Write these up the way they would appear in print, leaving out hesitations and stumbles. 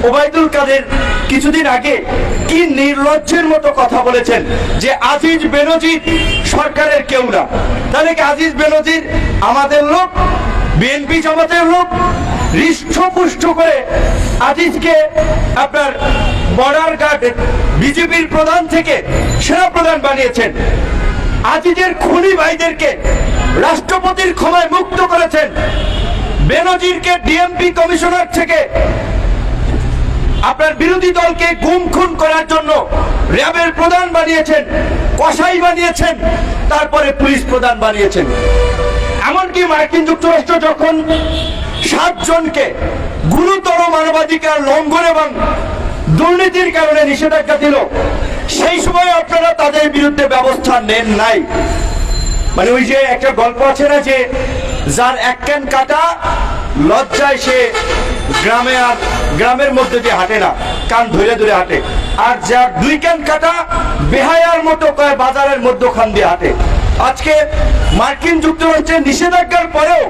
ওবায়দুল কাদের কিছুদিন আগে কি নির্লজ্জের মতো কথা বলেছেন যে আজিজ বেনজির সরকারের কেউ না। তাহলে কি আজিজ বেনজির আমাদের লোক, বিএনপি জামাতের লোক? হৃষ্টপুষ্ট করে আজিজকে আপনার বর্ডার গার্ড বিজেপির প্রধান থেকে সেনা প্রধান বানিয়েছেন। আজিজের খুনি ভাইদেরকে রাষ্ট্রপতির ক্ষমায় মুক্ত করেছেন। বেনজিরকে ডিএমপি কমিশনার থেকে আপনার বিরোধী দলকে গুম খুন করার জন্য র্যাবের প্রধান বানিয়েছেন, কসাই বানিয়েছেন, তারপরে পুলিশ প্রধান বানিয়েছেন। এমনকি মার্কিন যুক্তরাষ্ট্র যখন 7 জনকে গুরুতর মানবাধিকার লঙ্ঘন এবং দুর্নীতির কারণে নিষেধাজ্ঞা দিল, সেই সময় আপনারা তাদের বিরুদ্ধে ব্যবস্থা নেন নাই। মানে ওই যে একটা গল্প আছে না, যে যার এক কান কাটা লজ্জায় সে গ্রামের মধ্যে দিয়ে হাঁটে না, কান ধরে ধরে হাঁটে, আর যার 2 কান কাটা বেহায়ার মতো কয় বাজারের মধ্যখান দিয়ে হাঁটে। আজকে মার্কিন যুক্তরাষ্ট্রের নিষেধাজ্ঞার পরেও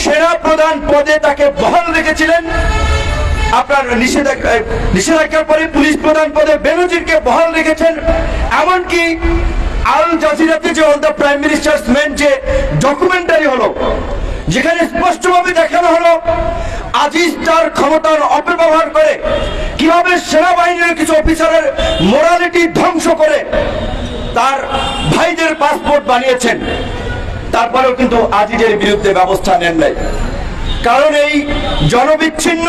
সেনা প্রধান পদে তাকে বহাল রেখেছিলেন। আপনার নিষেধাজ্ঞার পরে পুলিশ প্রধান পদে বেনজিরকে বহাল রেখেছেন। এমনকি আল জাজিরাতে যে all the prime ministers main যে ডকুমেন্টারি হলো, যেখানে স্পষ্টভাবে দেখানো হলো আজিজ তার ক্ষমতার অপব্যবহার করে কিভাবে সেনাবাহিনীর কিছু অফিসারের মোরালিটি ধ্বংস করে তার ভাইদের পাসপোর্ট বানিয়েছেন, তারপরেও কিন্তু আজিজের বিরুদ্ধে ব্যবস্থা নেন নাই। কারণ এই জনবিচ্ছিন্ন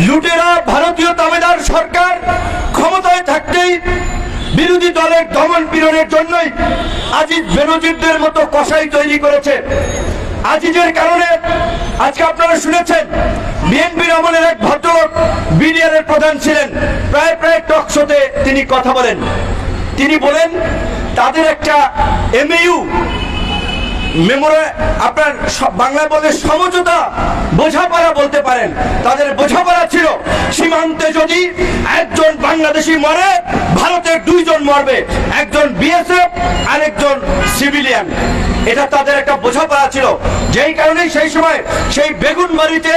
লুটেরা ভারতীয় তাবেদার সরকার ক্ষমতায় থাকতেই বিরোধী দলের দমন পীড়নের জন্যই আজিজ বেনজিরদের মতো কসাই তৈরি করেছে। আজিজের কারণে আজকে আপনারা শুনেছেন বিএনপির আমলের এক ভদ্রলোক বিডিআর এর প্রধান ছিলেন, প্রায় টক শোতে তিনি কথা বলেন। তিনি বলেন তাদের একটা এমইউ আপনার বাংলা বলে সমঝোতা, বোঝাপড়া বলতে পারেন, তাদের বোঝাপড়া ছিল সীমান্তে যদি একজন বাংলাদেশি মরে ভারতের 2 জন মরবে, একজন বিএসএফ আর একজন সিভিলিয়ান। এটা তাদের একটা বোঝাপড়া ছিল, যেই কারণে সেই সময় সেই বেগুনবাড়িতে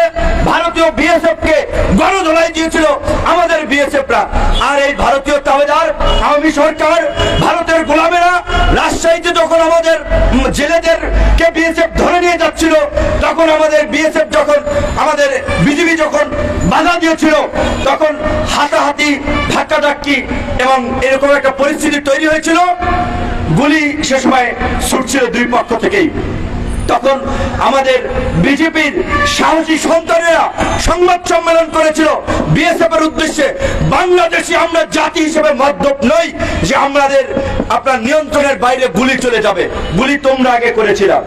ভারতীয় বিএসএফ কে গণধোলাই দিয়েছিল আমাদের বিএসএফরা। আর এই ভারতীয় তাবেদার আওয়ামী সরকার ভারতের গোলামেরা রাজশাহীতে যখন আমাদের জেলেদের কে বিএসএফ ধরে নিয়ে যাচ্ছিল, তখন আমাদের বিএসএফ যখন আমাদের বিজেপি যখন বাধা দিয়েছিল, তখন হাতাহাতি ধাক্কাধাক্কি এবং এরকম একটা পরিস্থিতি তৈরি হয়েছিল। গুলি সে সময় ছুটছিল 2 পক্ষ থেকেই। তখন আমাদের বিজেপির সাহসী সন্তানেরা সংবাদ সম্মেলন করেছিল বিএসএফ এর উদ্দেশ্যে, বাংলাদেশি আমরা জাতি হিসেবে মদ্যপ নই যে আমাদের আপনার নিয়ন্ত্রণের বাইরে গুলি চলে যাবে, গুলি তোমরা আগে করেছিলাম।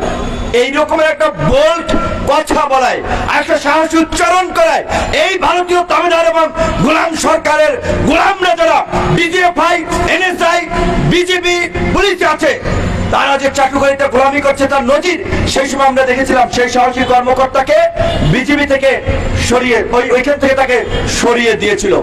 এই রকমের একটা বোল্ড কথা বলায়, একটা সাহসী উচ্চারণ করায় এই ভারতীয় তামিলনাড়ু এবং গোলাম সরকারের গোলামরা যারা ডিজিএফআই, এনএসআই, বিজেপি, পুলিশ আছে, তারা যে চাটুকারিতে গোলামি করছে তার নজির সেই সময় আমরা দেখেছিলাম। সেই সাহসী কর্মকর্তাকে বিজেপি থেকে সরিয়ে ওইখান থেকে তাকে সরিয়ে দিয়েছিল।